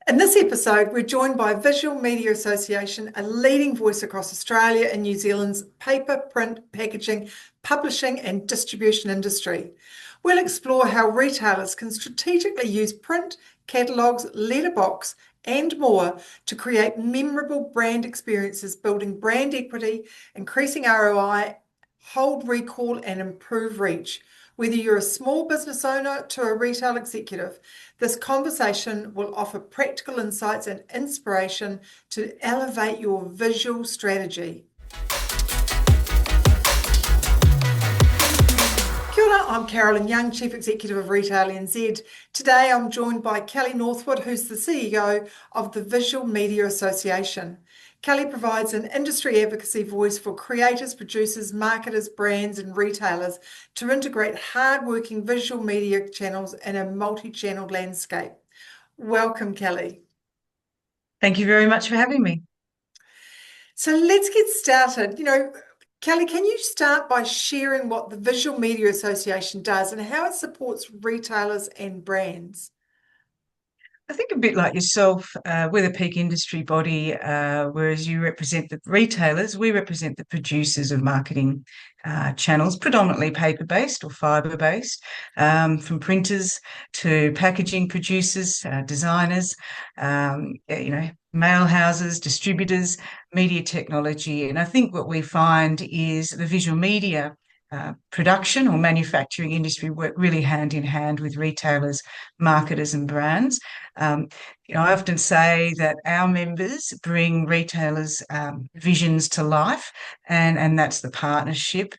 In this episode, we're joined by Visual Media Association, a leading voice across Australia and New Zealand's paper, print, packaging, publishing and distribution industry. We'll explore how retailers can strategically use print, catalogues, letterbox and more to create memorable brand experiences, building brand equity, increasing ROI, hold recall and improve reach. Whether you're a small business owner to a retail executive, this conversation will offer practical insights and inspiration to elevate your visual strategy. Kia ora, I'm Carolyn Young, Chief Executive of Retail NZ. Today I'm joined by Kellie Northwood, who's the CEO of the Visual Media Association. Kellie provides an industry advocacy voice for creators, producers, marketers, brands and retailers to integrate hard-working visual media channels in a multi-channel landscape. Welcome, Kellie. Thank you very much for having me. So let's get started. Kellie, can you start by sharing what the Visual Media Association does and how it supports retailers and brands? I think a bit like yourself, we're the peak industry body, whereas you represent the retailers, we represent the producers of marketing channels, predominantly paper-based or fibre-based, from printers to packaging producers, designers, mail houses, distributors, media technology. And I think what we find is the visual media production or manufacturing industry work really hand in hand with retailers, marketers and brands. I often say that our members bring retailers' visions to life, and that's the partnership.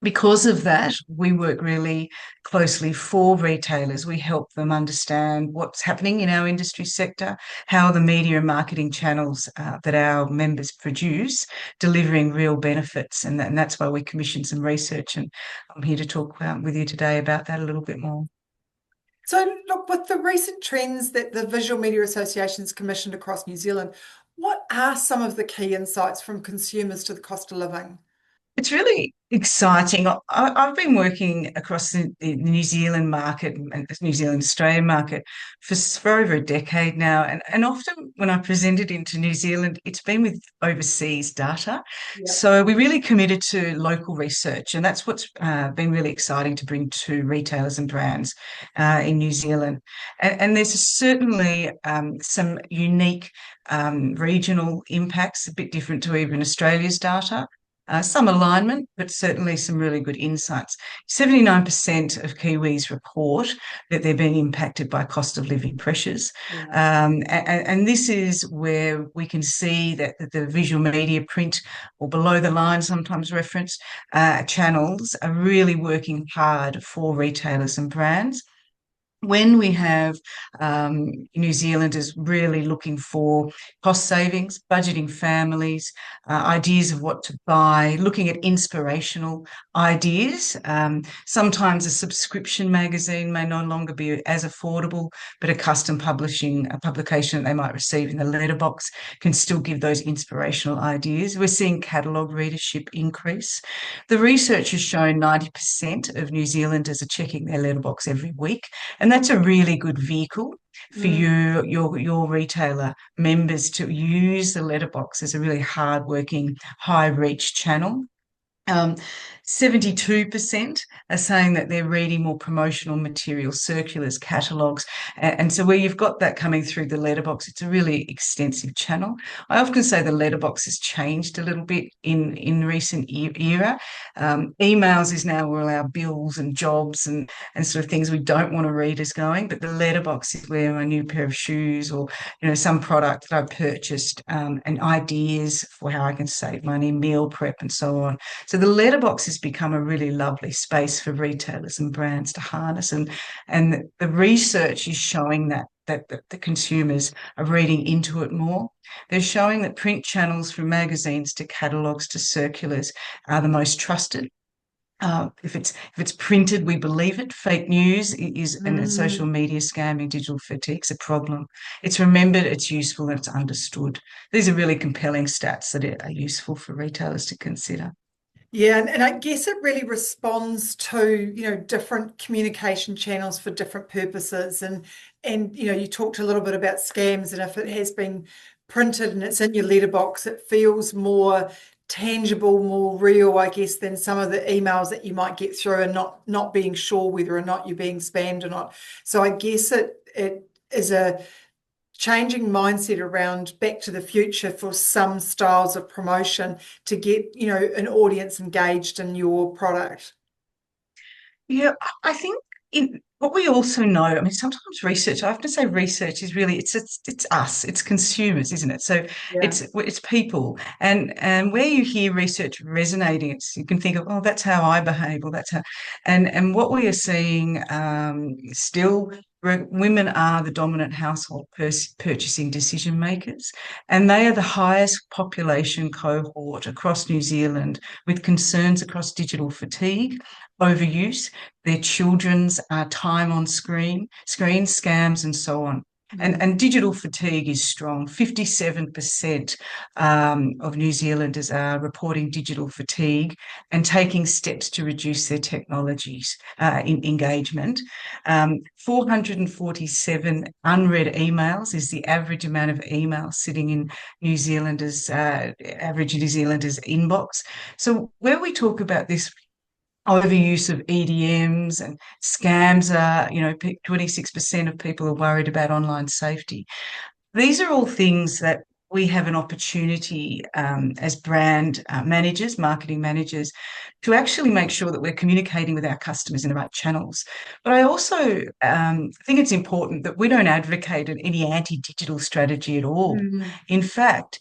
Because of that, we work really closely for retailers. We help them understand what's happening in our industry sector, how the media and marketing channels that our members produce, delivering real benefits. And that's why we commission some research. And I'm here to talk with you today about that a little bit more. So look, with the recent trends that the Visual Media Association's commissioned across New Zealand, what are some of the key insights from consumers to the cost of living? It's really exciting. I've been working across the New Zealand market and the New Zealand Australian market for over a decade now. And often when I presented into New Zealand, it's been with overseas data. Yep. So we really committed to local research. And that's what's been really exciting to bring to retailers and brands in New Zealand. And there's certainly some unique regional impacts, a bit different to even Australia's data. Some alignment, but certainly some really good insights. 79% of Kiwis report that they're being impacted by cost of living pressures. And this is where we can see that the visual media, print or below the line, sometimes referenced, channels are really working hard for retailers and brands. When we have New Zealanders really looking for cost savings, budgeting families, ideas of what to buy, looking at inspirational ideas. Sometimes a subscription magazine may no longer be as affordable, but a custom publication that they might receive in the letterbox can still give those inspirational ideas. We're seeing catalogue readership increase. The research has shown 90% of New Zealanders are checking their letterbox every week. And that's a really good vehicle for your retailer members to use the letterbox as a really hard-working, high-reach channel. 72% are saying that they're reading more promotional material, circulars, catalogues. And so where you've got that coming through the letterbox, it's a really extensive channel. I often say the letterbox has changed a little bit in recent era. Emails is now where all our bills and jobs and sort of things we don't want to read is going, but the letterbox is where my new pair of shoes or, some product that I purchased and ideas for how I can save money, meal prep and so on. So the letterbox has become a really lovely space for retailers and brands to harness, and the research is showing that the consumers are reading into it more. They're showing that print channels from magazines to catalogues to circulars are the most trusted. If it's printed, we believe it. Fake news and social media scamming, digital fatigue is a problem. It's remembered, it's useful, and it's understood. These are really compelling stats that are useful for retailers to consider. Yeah, and I guess it really responds to, different communication channels for different purposes. And you talked a little bit about scams, and if it has been printed and it's in your letterbox, it feels more tangible, more real, I guess, than some of the emails that you might get through and not being sure whether or not you're being spammed or not. So I guess it is a changing mindset around Back to the Future for some styles of promotion to get, an audience engaged in your product. Yeah, I think what we also know, I mean, sometimes research, I have to say research is really, it's us, it's consumers, isn't it? So Yeah. it's people. And where you hear research resonating, you can think of, oh, that's how I behave, or that's how, and what we are seeing still, women are the dominant household purchasing decision makers, and they are the highest population cohort across New Zealand with concerns across digital fatigue, overuse, their children's time on screens, scams, and so on. Mm. And digital fatigue is strong. 57% of New Zealanders are reporting digital fatigue and taking steps to reduce their technologies in engagement. 447 unread emails is the average amount of emails sitting in average New Zealanders' inbox. So where we talk about this overuse of EDMs and scams are, 26% of people are worried about online safety. These are all things that we have an opportunity as brand managers, marketing managers, to actually make sure that we're communicating with our customers in the right channels. But I also think it's important that we don't advocate any anti-digital strategy at all. Mm. In fact,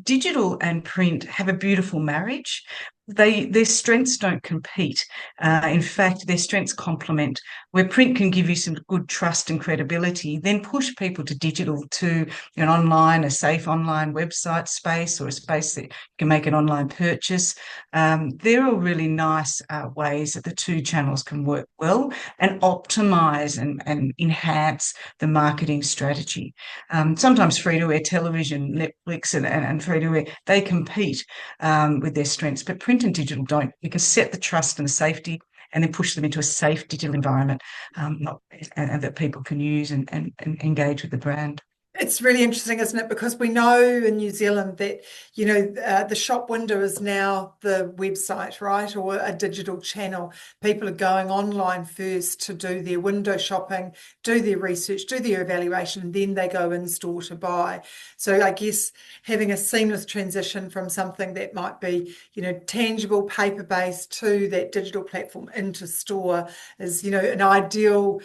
digital and print have a beautiful marriage. Their strengths don't compete. In fact, their strengths complement. Where print can give you some good trust and credibility, then push people to digital, to a safe online website space, or a space that can make an online purchase. They're all really nice ways that the two channels can work well and optimize and enhance the marketing strategy. Sometimes free-to-air television, Netflix and free-to-air, they compete with their strengths, but print and digital don't. You can set the trust and the safety and then push them into a safe digital environment and that people can use and engage with the brand. It's really interesting, isn't it? Because we know in New Zealand that, the shop window is now the website, right? Or a digital channel. People are going online first to do their window shopping, do their research, do their evaluation, and then they go in store to buy. So I guess having a seamless transition from something that might be, tangible, paper-based to that digital platform into store is, an ideal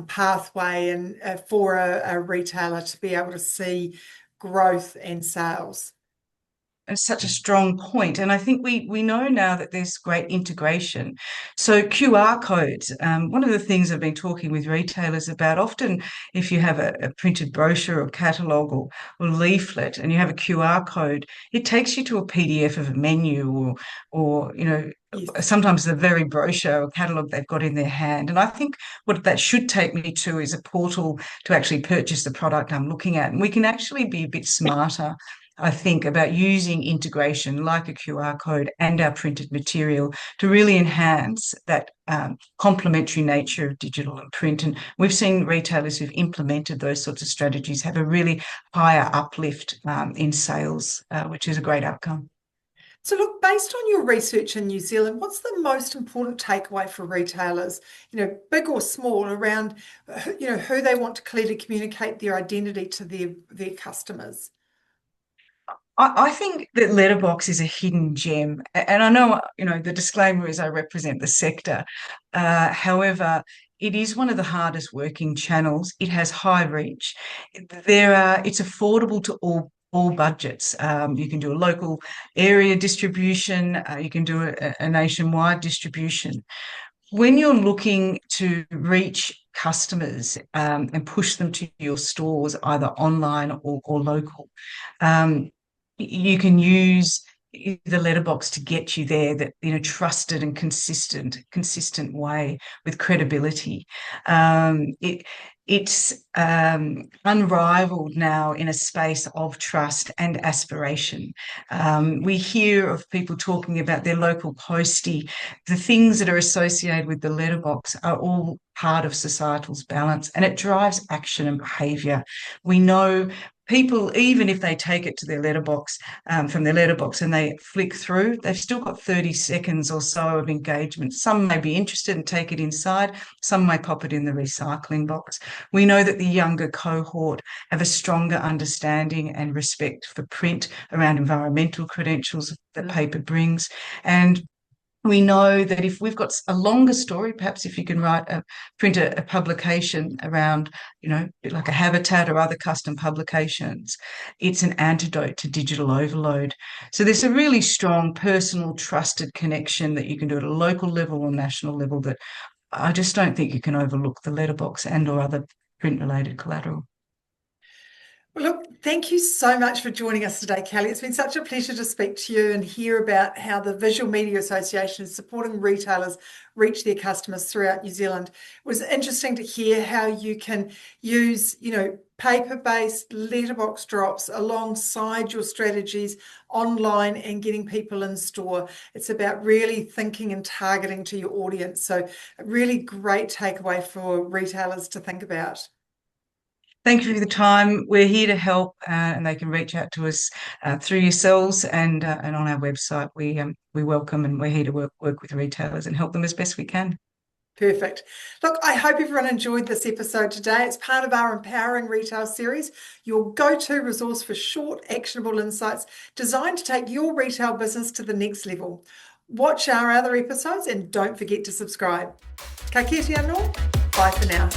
pathway and for a retailer to be able to see growth and sales. It's such a strong point. And I think we know now that there's great integration. So QR codes, one of the things I've been talking with retailers about, often if you have a printed brochure or catalogue or leaflet and you have a QR code, it takes you to a PDF of a menu or Yes. sometimes the very brochure or catalogue they've got in their hand. And I think what that should take me to is a portal to actually purchase the product I'm looking at. And we can actually be a bit smarter, I think, about using integration like a QR code and our printed material to really enhance that complementary nature of digital and print. And we've seen retailers who've implemented those sorts of strategies have a really higher uplift in sales, which is a great outcome. So look, based on your research in New Zealand, what's the most important takeaway for retailers, big or small, around, who they want to clearly communicate their identity to their customers? I think that letterbox is a hidden gem, and I know the disclaimer is I represent the sector. However, it is one of the hardest working channels. It has high reach. It's affordable to all budgets. You can do a local area distribution. You can do a nationwide distribution. When you're looking to reach customers and push them to your stores, either online or local. You can use the letterbox to get you there, that, trusted and consistent way with credibility. It's unrivaled now in a space of trust and aspiration. We hear of people talking about their local postie. The things that are associated with the letterbox are all part of societal's balance, and it drives action and behaviour. We know people, even if they take it to their letterbox, from their letterbox, and they flick through, they've still got 30 seconds or so of engagement. Some may be interested and take it inside. Some may pop it in the recycling box. We know that the younger cohort have a stronger understanding and respect for print around environmental credentials that paper brings. And we know that if we've got a longer story, perhaps if you can print a publication around, like a Habitat or other custom publications, it's an antidote to digital overload. So there's a really strong personal, trusted connection that you can do at a local level or national level that I just don't think you can overlook the letterbox and or other print-related collateral. Well, look, thank you so much for joining us today, Kellie. It's been such a pleasure to speak to you and hear about how the Visual Media Association is supporting retailers reach their customers throughout New Zealand. It was interesting to hear how you can use, paper-based letterbox drops alongside your strategies online and getting people in store. It's about really thinking and targeting to your audience. So a really great takeaway for retailers to think about. Thank you for the time. We're here to help, and they can reach out to us through yourselves and on our website. We welcome, and we're here to work with retailers and help them as best we can. Perfect. Look, I hope everyone enjoyed this episode today. It's part of our Empowering Retail series, your go-to resource for short, actionable insights designed to take your retail business to the next level. Watch our other episodes and don't forget to subscribe. Ka kite anō. Bye for now.